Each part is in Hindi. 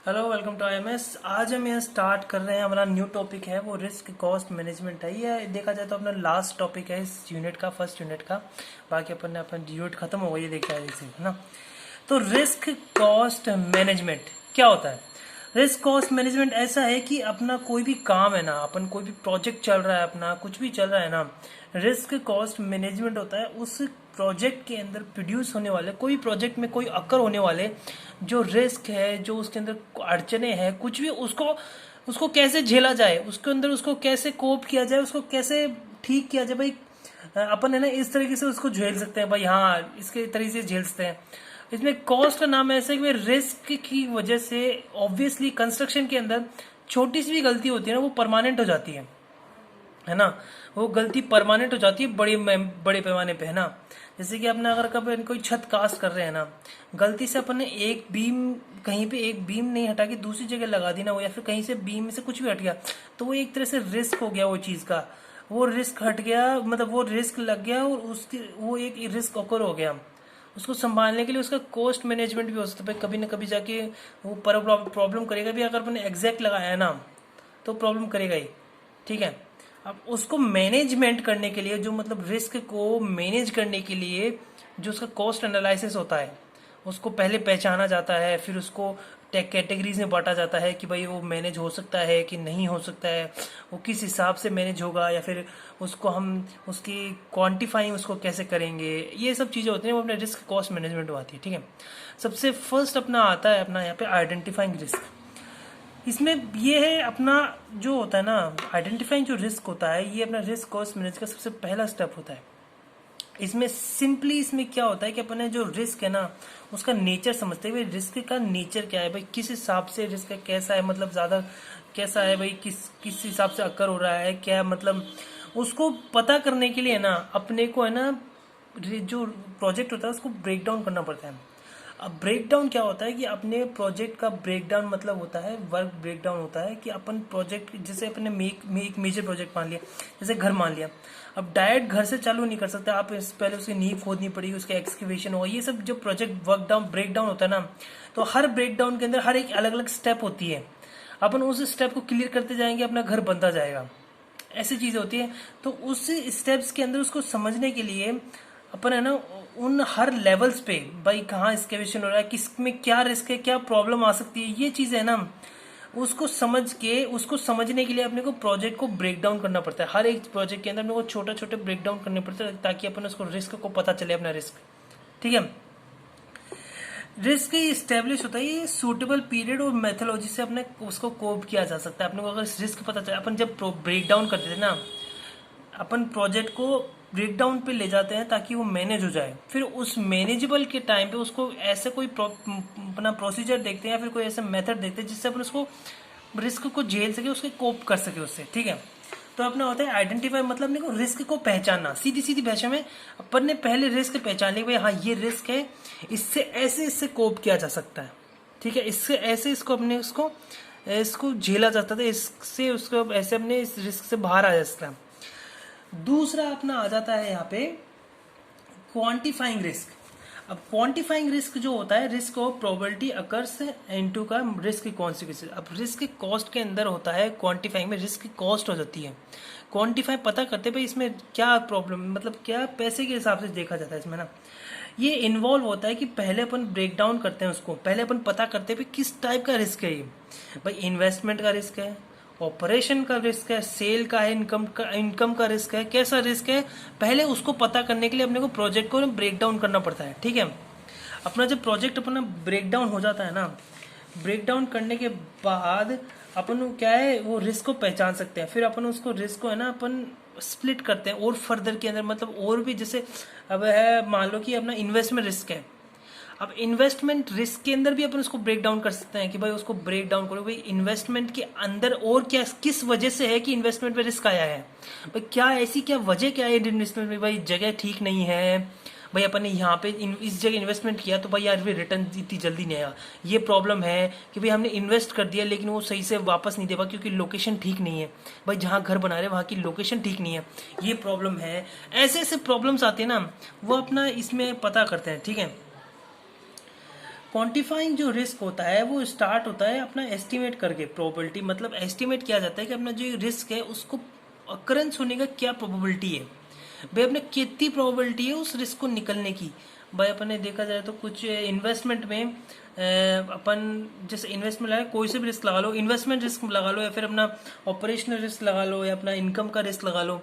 Hello, welcome to IMS. आज हम यहाँ स्टार्ट कर रहे हैं। हमारा न्यू टॉपिक है वो रिस्क कॉस्ट मैनेजमेंट है। ये देखा जाए तो अपना लास्ट टॉपिक है इस यूनिट का, फर्स्ट यूनिट का। बाकी अपन ने अपना यूनिट खत्म हो गया, ये देखा है है ना। तो रिस्क कॉस्ट मैनेजमेंट क्या होता है? रिस्क कॉस्ट मैनेजमेंट ऐसा है कि अपना कोई भी काम है ना, अपन कोई भी प्रोजेक्ट चल रहा है, अपना कुछ भी चल रहा है ना, रिस्क कॉस्ट मैनेजमेंट होता है उस प्रोजेक्ट के अंदर प्रोड्यूस होने वाले, कोई प्रोजेक्ट में कोई अक्कर होने वाले जो रिस्क है, जो उसके अंदर अड़चने हैं, कुछ भी उसको उसको कैसे झेला जाए, उसके अंदर उसको कैसे कोप किया जाए, उसको कैसे ठीक किया जाए। भाई अपन है ना इस तरीके से उसको झेल सकते हैं, भाई हाँ इसके तरीके से झेल सकते हैं। इसमें कॉस्ट का नाम ऐसा है कि रिस्क की वजह से ऑब्वियसली कंस्ट्रक्शन के अंदर छोटी सी भी गलती होती है ना, वो परमानेंट हो जाती है ना। वो गलती परमानेंट हो जाती है बड़े पैमाने पे, है ना। जैसे कि अपने अगर कभी कोई छत कास्ट कर रहे हैं ना, गलती से अपन ने एक बीम, कहीं पे एक बीम नहीं हटा के दूसरी जगह लगा दी ना, वो या फिर कहीं से बीम में से कुछ भी हट गया, तो वो एक तरह से रिस्क हो गया वो चीज का। वो रिस्क हट गया, मतलब वो रिस्क लग गया और उसकी वो एक रिस्क ओकर हो गया। उसको संभालने के लिए उसका कॉस्ट मैनेजमेंट भी हो सकता है। कभी ना कभी जाके वो प्रॉब्लम करेगा भी, अगर अपने एग्जैक्ट लगाया है ना तो प्रॉब्लम करेगा ही, ठीक है। अब उसको मैनेजमेंट करने के लिए, जो मतलब रिस्क को मैनेज करने के लिए जो उसका कॉस्ट एनालिसिस होता है, उसको पहले पहचाना जाता है, फिर उसको टेक कैटेगरीज में बांटा जाता है कि भाई वो मैनेज हो सकता है कि नहीं हो सकता है, वो किस हिसाब से मैनेज होगा, या फिर उसको हम उसकी क्वांटिफाइंग उसको कैसे करेंगे। ये सब चीज़ें होती हैं वो अपने रिस्क कॉस्ट मैनेजमेंट में आती है, ठीक है। सबसे फर्स्ट अपना आता है अपना यहाँ पे आइडेंटिफाइंग रिस्क। इसमें ये है अपना जो होता है ना, आइडेंटिफाइंग जो रिस्क होता है, ये अपना रिस्क कॉस्ट मैनेज का सबसे पहला स्टेप होता है। इसमें सिंपली इसमें क्या होता है कि अपन जो रिस्क है ना, उसका नेचर समझते हैं। भाई रिस्क का नेचर क्या है, भाई किस हिसाब से रिस्क कैसा है, मतलब ज्यादा कैसा है, भाई किस किस हिसाब से अकर हो रहा है, क्या मतलब उसको पता करने के लिए ना अपने को है ना जो प्रोजेक्ट होता है उसको ब्रेक डाउन करना पड़ता है। अब ब्रेक डाउन क्या होता है कि अपने प्रोजेक्ट का ब्रेक डाउन मतलब होता है वर्क ब्रेक डाउन होता है कि अपन प्रोजेक्ट, जैसे अपने एक मेजर प्रोजेक्ट मान लिया, जैसे घर मान लिया। अब डायरेक्ट घर से चालू नहीं कर सकते आप, पहले उसकी नींव खोदनी पड़ेगी, उसका एक्सकेवेशन होगा, ये सब जो project work down break down होता है ना, तो हर ब्रेक डाउन के अंदर हर एक अलग अलग स्टेप होती है। अपन उस स्टेप को क्लियर करते जाएंगे, अपना घर बनता जाएगा। ऐसी चीजें होती है। तो उस स्टेप्स के अंदर उसको समझने के लिए अपन है ना उन हर लेवल्स पे, भाई कहाँ एक्सकेवेशन हो रहा है, किस में क्या रिस्क है, क्या प्रॉब्लम आ सकती है, ये चीज है ना, उसको समझ के उसको समझने के लिए अपने को प्रोजेक्ट को ब्रेक डाउन करना पड़ता है। हर एक प्रोजेक्ट के अंदर अपने को छोटे छोटे ब्रेक डाउन करने पड़ते हैं ताकि अपन उसको रिस्क को पता चले, अपना रिस्क, ठीक है। रिस्क स्टेब्लिश होता है ये सूटेबल पीरियड और मेथोलॉजी से अपने उसको कोप किया जा सकता है। अपने को अगर रिस्क पता चले, अपन जब ब्रेक डाउन करते थे ना, अपन प्रोजेक्ट को ब्रेक डाउन पे ले जाते हैं ताकि वो मैनेज हो जाए। फिर उस मैनेजेबल के टाइम पे उसको ऐसे कोई अपना प्रोसीजर देखते हैं या फिर कोई ऐसा मेथड देखते हैं जिससे अपन उसको रिस्क को झेल सके, उसके कोप कर सके उससे, ठीक है। तो अपना होता है आइडेंटिफाई, मतलब अपने को रिस्क को पहचानना। सीधी सीधी भाषा में अपन ने पहले रिस्क पहचान लिया, भाई हाँ ये रिस्क है, इससे कोप किया जा सकता है, ठीक है। इससे ऐसे इसको अपने उसको इसको झेला जाता था, इससे उसको ऐसे अपने इस रिस्क से बाहर आ जाता है। दूसरा अपना आ जाता है यहाँ पे क्वांटिफाइंग रिस्क। अब क्वांटिफाइंग रिस्क जो होता है, risk of probability occurs into का रिस्क कॉन्सिक्वेंसेस। अब रिस्क कॉस्ट के अंदर होता है, क्वांटिफाइंग में रिस्क कॉस्ट हो जाती है। क्वांटिफाई पता करते भाई इसमें क्या प्रॉब्लम, मतलब क्या पैसे के हिसाब से देखा जाता है इसमें ना। ये इन्वॉल्व होता है कि पहले अपन ब्रेक डाउन करते हैं उसको, पहले अपन पता करते हैं किस टाइप का रिस्क है ये। भाई इन्वेस्टमेंट का रिस्क है, ऑपरेशन का रिस्क है, सेल का है, इनकम का रिस्क है, कैसा रिस्क है, पहले उसको पता करने के लिए अपने को प्रोजेक्ट को ब्रेक डाउन करना पड़ता है, ठीक है। अपना जब प्रोजेक्ट अपना ब्रेक डाउन हो जाता है ना, ब्रेक डाउन करने के बाद अपन क्या है वो रिस्क को पहचान सकते हैं। फिर अपन उसको रिस्क को है ना अपन स्प्लिट करते हैं और फर्दर के अंदर, मतलब और भी, जैसे अब है मान लो कि अपना इन्वेस्टमेंट रिस्क है। अब इन्वेस्टमेंट रिस्क के अंदर भी अपन उसको ब्रेक डाउन कर सकते हैं कि भाई उसको ब्रेक डाउन करो, भाई इन्वेस्टमेंट के अंदर और क्या किस वजह से है कि इन्वेस्टमेंट पे रिस्क आया है, भाई क्या ऐसी क्या वजह क्या है इन्वेस्टमेंट में, भाई जगह ठीक नहीं है, भाई अपन ने यहाँ पे इस जगह इन्वेस्टमेंट किया तो भाई यार फिर रिटर्न इतनी जल्दी नहीं आया। ये प्रॉब्लम है कि भाई हमने इन्वेस्ट कर दिया लेकिन वो सही से वापस नहीं दे पाया क्योंकि लोकेशन ठीक नहीं है, भाई जहाँ घर बना रहे वहाँ की लोकेशन ठीक नहीं है, ये प्रॉब्लम है। ऐसे ऐसे प्रॉब्लम्स आते हैं ना, वो अपना इसमें पता करते हैं, ठीक है। क्वांटिफाइंग जो रिस्क होता है वो स्टार्ट होता है अपना एस्टिमेट करके, प्रोबेबिलिटी मतलब एस्टिमेट किया जाता है कि अपना जो रिस्क है उसको अकरेंस होने का क्या प्रोबेबिलिटी है, भाई अपने कितनी प्रोबेबिलिटी है उस रिस्क को निकलने की। भाई अपन ने देखा जाए तो कुछ इन्वेस्टमेंट में अपन जैसे इन्वेस्टमेंट लगा, कोई से भी रिस्क लगा लो, इन्वेस्टमेंट रिस्क लगा लो या फिर अपना ऑपरेशनल रिस्क लगा लो या अपना इनकम का रिस्क लगा लो,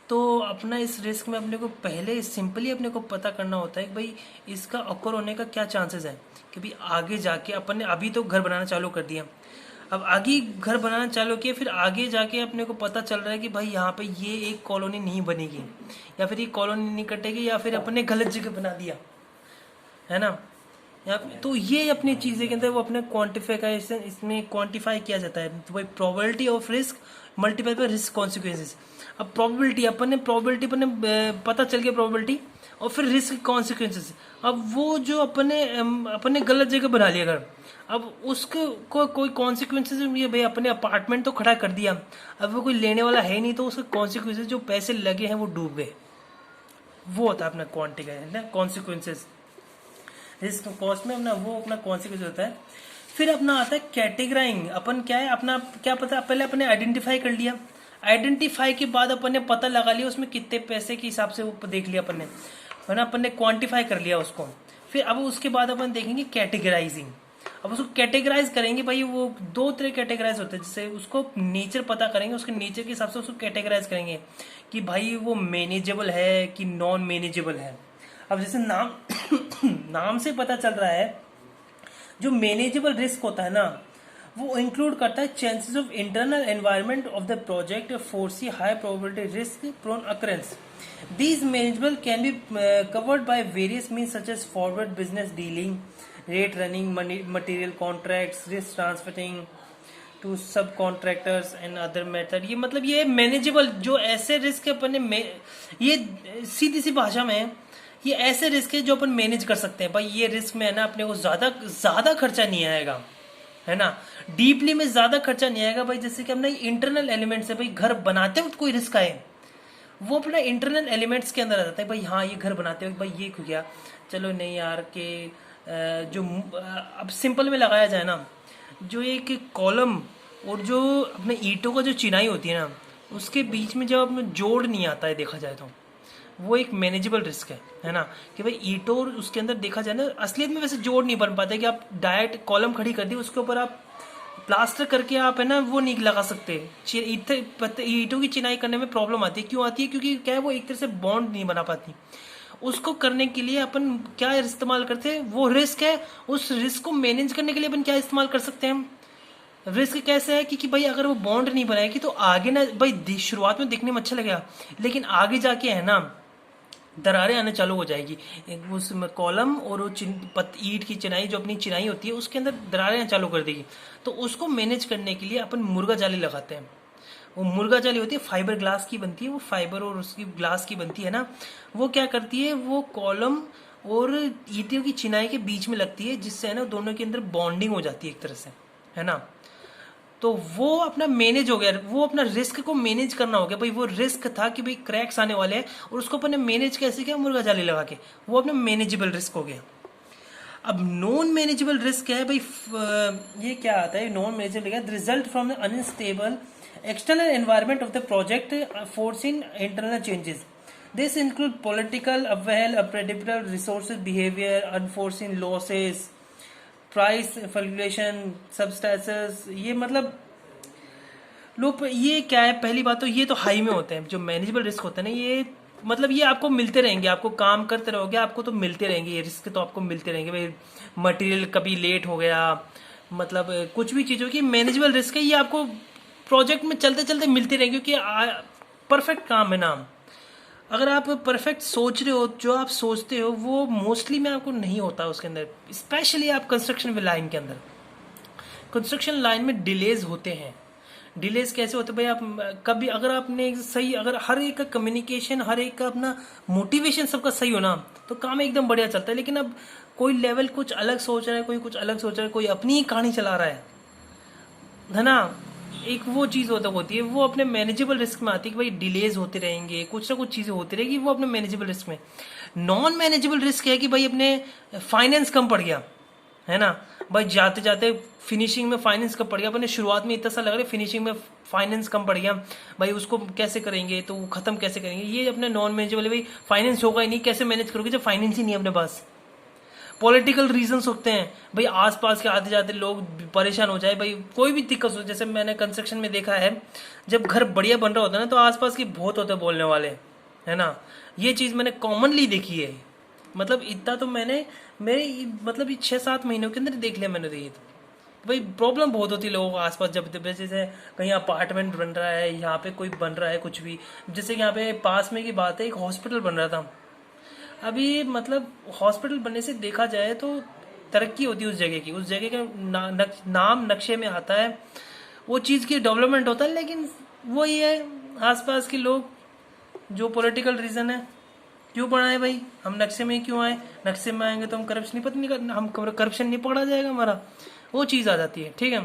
तो अपना इस रिस्क में अपने को पहले सिंपली अपने को पता करना होता है कि भाई इसका अकर होने का क्या चांसेस है, कि भाई आगे जाके अपन ने अभी तो घर बनाना चालू कर दिया, अब आगे घर बनाना चालू किया, फिर आगे जाके अपने को पता चल रहा है कि भाई यहाँ पे ये एक कॉलोनी नहीं बनेगी या फिर ये कॉलोनी नहीं कटेगी या फिर अपने गलत जगह बना दिया है ना। तो ये अपनी चीज़ें के अंदर वो अपने क्वान्टिफिकेशन इसमें क्वांटिफाई किया जाता है, तो भाई probability of risk multiple bye risk consequences. अब प्रोबेबिलिटी अपन ने पता चल गया प्रोबेबिलिटी और फिर रिस्क कॉन्सिक्वेंसेस। अब वो जो अपने गलत जगह बना लिया घर, अब उसके कोई कॉन्सिक्वेंसेज ये भाई अपने अपार्टमेंट तो खड़ा कर दिया, अब वो कोई लेने वाला है नहीं, तो उसके कॉन्सिक्वेंसेज जो पैसे लगे हैं वो डूब गए, वो होता है अपना क्वांटिटी है ना कॉन्सिक्वेंसेज। रिस्क कॉस्ट में अपना कॉन्सिक्वेंस होता है। फिर अपना आता है कैटेगराइंग, अपन क्या है अपना क्या पता, पहले अपने आइडेंटिफाई कर लिया, आइडेंटिफाई के बाद अपन ने पता लगा लिया उसमें कितने पैसे के हिसाब से वो देख लिया अपन ने, है ना, अपन ने क्वांटिफाई कर लिया उसको। फिर अब उसके बाद अपन देखेंगे कैटेगराइजिंग, अब उसको कैटेगराइज करेंगे, भाई वो दो तरह कैटेगराइज होते हैं, जैसे उसको नेचर पता करेंगे, उसके नेचर के हिसाब से उसको कैटेगराइज करेंगे कि भाई वो मैनेजेबल है कि नॉन मैनेजेबल है। अब जैसे नाम से पता चल रहा है, जो मैनेजेबल रिस्क होता है ना वो इंक्लूड करता है chances of internal environment of the project forces high probability risk prone occurrence. These manageable can be covered by various means such as forward business dealing, rate running, material contracts, risk transferring to subcontractors and other method। ये मतलब ये मैनेजेबल जो ऐसे रिस्क है अपन ने, ये सीधी सी भाषा में ये ऐसे रिस्क है जो अपन मैनेज कर सकते हैं। भाई ये रिस्क में है ना अपने को ज्यादा खर्चा नहीं आएगा, है ना, डीपली में ज्यादा खर्चा नहीं आएगा। भाई जैसे कि अपना इंटरनल एलिमेंट्स है, भाई घर बनाते वक्त कोई रिस्क आए वो अपना इंटरनल एलिमेंट्स के अंदर आ जाता है। भाई हाँ ये घर बनाते वक्त भाई ये क्यों गया, चलो नहीं यार के जो अब सिंपल में लगाया जाए ना, जो एक कॉलम और जो अपने ईंटों का जो चिनाई होती है ना उसके बीच में जब अपने जोड़ नहीं आता है देखा जाए तो वो एक मैनेजेबल रिस्क है ना, कि भाई ईंटों और उसके अंदर देखा जाए ना असलियत में वैसे जोड़ नहीं बन पाता है कि आप डायरेक्ट कॉलम खड़ी कर दी उसके ऊपर आप प्लास्टर करके आप है ना वो नहीं लगा सकते। ईंटों की चिनाई करने में प्रॉब्लम आती है, क्यों आती है, क्योंकि क्या है वो एक तरह से बॉन्ड नहीं बना पाती। उसको करने के लिए अपन क्या इस्तेमाल करते हैं, वो रिस्क है, उस रिस्क को मैनेज करने के लिए अपन क्या इस्तेमाल कर सकते हैं। रिस्क कैसे है कि भाई अगर वो बॉन्ड नहीं बनाएगी तो आगे ना भाई शुरुआत में देखने में अच्छा लगेगा लेकिन आगे जाके है ना दरारें आने चालू हो जाएगी, उस कॉलम और वो ईंट की चिनाई जो अपनी चिनाई होती है उसके अंदर दरारें आने चालू कर देगी। तो उसको मैनेज करने के लिए अपन मुर्गा जाली लगाते हैं। वो मुर्गा जाली होती है फाइबर ग्लास की बनती है, वो फाइबर और उसकी ग्लास की बनती है ना, वो क्या करती है वो कॉलम और ईंटों की चिनाई के बीच में लगती है जिससे है ना दोनों के अंदर बॉन्डिंग हो जाती है एक तरह से, है ना। तो वो अपना मैनेज हो गया, वो अपना रिस्क को मैनेज करना हो गया। भाई वो रिस्क था कि भाई क्रैक्स आने वाले हैं और उसको अपने मैनेज कैसे किया, मुर्गा जाली लगा के, वो अपना मैनेजेबल रिस्क हो गया। अब नॉन मैनेजेबल रिस्क क्या है भाई, ये क्या आता है non manageable, result from the unstable external environment of the project forcing internal changes. This include political upheaval, unpredictable resources behaviour, unforeseen losses, price fluctuation, substances. ये मतलब लोग ये क्या है, पहली बात तो ये तो हाई में होते हैं जो मैनेजेबल रिस्क होते हैं ना, ये मतलब ये आपको मिलते रहेंगे, आपको काम करते रहोगे आपको तो मिलते रहेंगे, ये रिस्क तो आपको मिलते रहेंगे। भाई मटेरियल कभी लेट हो गया, मतलब कुछ भी चीज़ों की मैनेजेबल रिस्क है, ये आपको प्रोजेक्ट में चलते चलते मिलते रहेंगे क्योंकि परफेक्ट काम है ना। अगर आप परफेक्ट सोच रहे हो, जो आप सोचते हो वो मोस्टली में आपको नहीं होता उसके अंदर, स्पेशली आप कंस्ट्रक्शन लाइन के अंदर। कंस्ट्रक्शन लाइन में डिलेज होते हैं। डिलेज कैसे होते हैं भाई, आप कभी अगर आपने सही, अगर हर एक का कम्युनिकेशन, हर एक का अपना मोटिवेशन सबका सही हो ना तो काम एकदम बढ़िया चलता है। लेकिन अब कोई लेवल कुछ अलग सोच रहा है, कोई कुछ अलग सोच रहा है, कोई अपनी ही कहानी चला रहा है ना, एक वो चीज़ होती है, वो अपने मैनेजेबल रिस्क में आती है कि भाई डिलेज होते रहेंगे, कुछ ना कुछ चीज़ें होती रहेगी, वो अपने मैनेजेबल रिस्क में। नॉन मैनेजेबल रिस्क है कि भाई अपने फाइनेंस कम पड़ गया, है ना भाई। जाते जाते फिनिशिंग में फाइनेंस कम पड़ गया, अपने शुरुआत में इतना सा लग रहा है फिनिशिंग में फाइनेंस कम पड़ गया भाई, उसको कैसे करेंगे, तो वो खत्म कैसे करेंगे, ये अपने नॉन मैनेजेबल भाई फाइनेंस होगा ही नहीं, कैसे मैनेज करोगे जब फाइनेंस ही नहीं है अपने पास। पॉलिटिकल रीजंस होते हैं भाई, आसपास के आते जाते लोग परेशान हो जाए भाई, कोई भी दिक्कत हो, जैसे मैंने कंस्ट्रक्शन में देखा है जब घर बढ़िया बन रहा होता है ना तो आसपास के बहुत होते हैं बोलने वाले, है ना। ये चीज मैंने कॉमनली देखी है, मतलब इतना तो मैंने मेरे मतलब 6-7 महीनों के अंदर देख लिया मैंने। तो ये तो भाई प्रॉब्लम बहुत होती है लोगों को आसपास, जब जैसे कहीं अपार्टमेंट बन रहा है, यहाँ पे कोई बन रहा है कुछ भी, जैसे यहाँ पे पास में की बात है एक हॉस्पिटल बन रहा था अभी, मतलब हॉस्पिटल बनने से देखा जाए तो तरक्की होती है उस जगह की, उस जगह का नाम नक्शे में आता है, वो चीज़ की डेवलपमेंट होता है, लेकिन वो ये है आसपास के लोग जो पॉलिटिकल रीज़न है क्यों बनाए भाई, हम नक्शे में क्यों आए, नक्शे में आएंगे तो हम करप्शन नहीं पता नहीं, हम करप्शन नहीं पकड़ा जाएगा हमारा, वो चीज़ आ जाती है, ठीक है।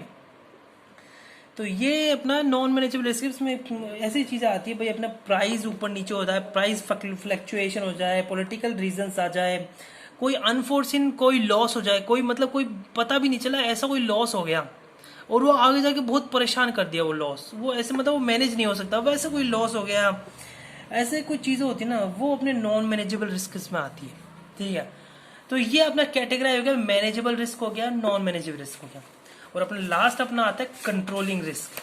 तो ये अपना नॉन मैनेजेबल रिस्क में ऐसी चीज़ें आती है भाई, अपना प्राइस ऊपर नीचे हो जाए, प्राइस फ्लक्चुएशन हो जाए, पॉलिटिकल रीजंस आ जाए, कोई अनफोर्सिन कोई लॉस हो जाए, कोई मतलब कोई पता भी नहीं चला ऐसा कोई लॉस हो गया और वो आगे जाके बहुत परेशान कर दिया वो लॉस, वो ऐसे मतलब वो मैनेज नहीं हो सकता, वैसे कोई लॉस हो गया, ऐसे कोई चीज़ें होती है ना वो अपने नॉन मैनेजेबल रिस्क में आती है, ठीक है। तो ये अपना कैटेगराइज हो गया, मैनेजेबल रिस्क हो गया, नॉन मैनेजेबल रिस्क हो गया, और अपना लास्ट अपना आता है कंट्रोलिंग रिस्क।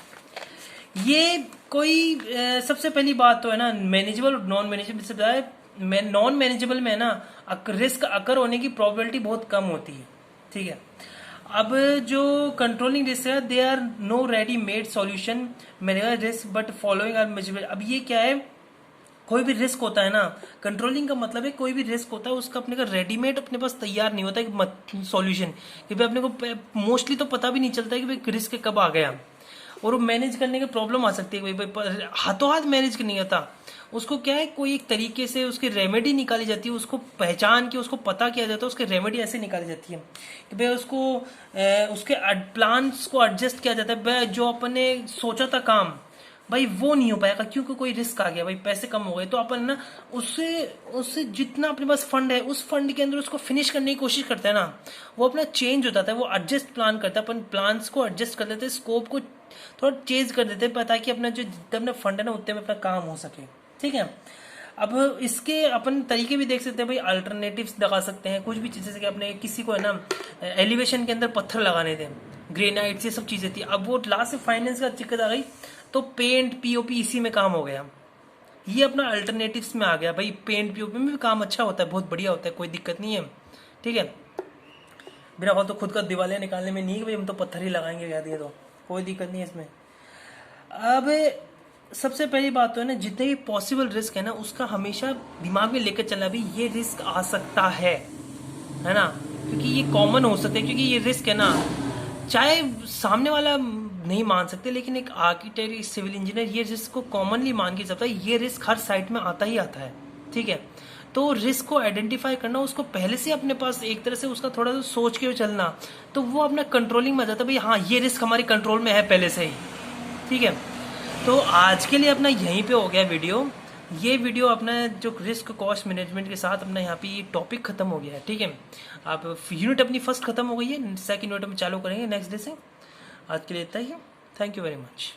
ये कोई सबसे पहली बात तो है ना, मैनेजेबल और नॉन मैनेजेबल से बताया, नॉन मैनेजेबल में है ना रिस्क अकर होने की प्रोबेबिलिटी बहुत कम होती है, ठीक है। अब जो कंट्रोलिंग रिस्क है, they are no ready made solution manageable risk but following are measurable. अब ये क्या है, कोई भी रिस्क होता है ना, कंट्रोलिंग का मतलब है कोई भी रिस्क होता है उसका अपने का रेडीमेड अपने पास तैयार नहीं होता एक सॉल्यूशन, कि भाई अपने को मोस्टली तो पता भी नहीं चलता है कि भाई रिस्क कब आ गया, और वो मैनेज करने की प्रॉब्लम आ सकती है, भाई हाथों हाथ मैनेज नहीं होता, उसको क्या है कोई एक तरीके से उसकी रेमेडी निकाली जाती है, उसको पहचान के उसको पता किया जाता है, उसकी रेमेडी ऐसे निकाली जाती है कि भाई उसको उसके प्लान्स को एडजस्ट किया जाता है, भाई जो अपन ने सोचा था काम भाई वो नहीं हो पाएगा क्योंकि कोई रिस्क आ गया, भाई पैसे कम हो गए, तो अपन ना उससे उससे जितना अपने पास फंड है उस फंड के अंदर उसको फिनिश करने की कोशिश करते हैं ना, वो अपना चेंज हो जाता है, वो एडजस्ट प्लान करता है, अपन प्लान्स को एडजस्ट कर देते हैं, स्कोप को थोड़ा चेंज कर देते हैं ताकि अपना जो जितना अपना फंड है ना उतने में अपना काम हो सके, ठीक है। अब इसके अपन तरीके भी देख सकते हैं भाई, अल्टरनेटिव्स लगा सकते हैं, कुछ भी चीज़, जैसे कि अपने किसी को है ना एलिवेशन के अंदर पत्थर लगाने थे, ग्रेनाइट्स ये सब चीज़ें थी, अब वो लास्ट में फाइनेंस का दिक्कत आ गई तो पेंट पीओपी इसी में काम हो गया, ये अपना अल्टरनेटिव्स में आ गया भाई, पेंट पीओपी में भी काम अच्छा होता है, बहुत बढ़िया होता है, कोई दिक्कत नहीं है, ठीक है। बिना फालतू तो खुद का दिवालिया निकालने में नहीं कि भाई हम तो पत्थर ही लगाएंगे कह दिए, तो कोई दिक्कत नहीं है इसमें। अब सबसे पहली बात तो है ना, जितने भी पॉसिबल रिस्क है ना उसका हमेशा दिमाग में लेकर चलना, भी ये रिस्क आ सकता है ना, क्योंकि ये कॉमन हो सकता है, क्योंकि ये रिस्क है ना चाहे सामने वाला नहीं मान सकते, लेकिन एक आर्किटेक्ट सिविल इंजीनियर ये रिस्क को कॉमनली मान के चलता है, ये रिस्क हर साइट में आता ही आता है, ठीक है। तो रिस्क को आइडेंटिफाई करना, उसको पहले से अपने पास एक तरह से उसका थोड़ा सा सोच के चलना, तो वो अपना कंट्रोलिंग में आ जाता है, भाई हाँ ये रिस्क हमारे कंट्रोल में है पहले से ही, ठीक है। तो आज के लिए अपना यहीं पे हो गया वीडियो, ये वीडियो अपना जो रिस्क कॉस्ट मैनेजमेंट के साथ अपना यहाँ पे ये टॉपिक खत्म हो गया है, ठीक है। आप यूनिट अपनी फर्स्ट खत्म हो गई है, सेकंड यूनिट में चालू करेंगे नेक्स्ट डे से। आज के लिए इतना ही है, थैंक यू वेरी मच।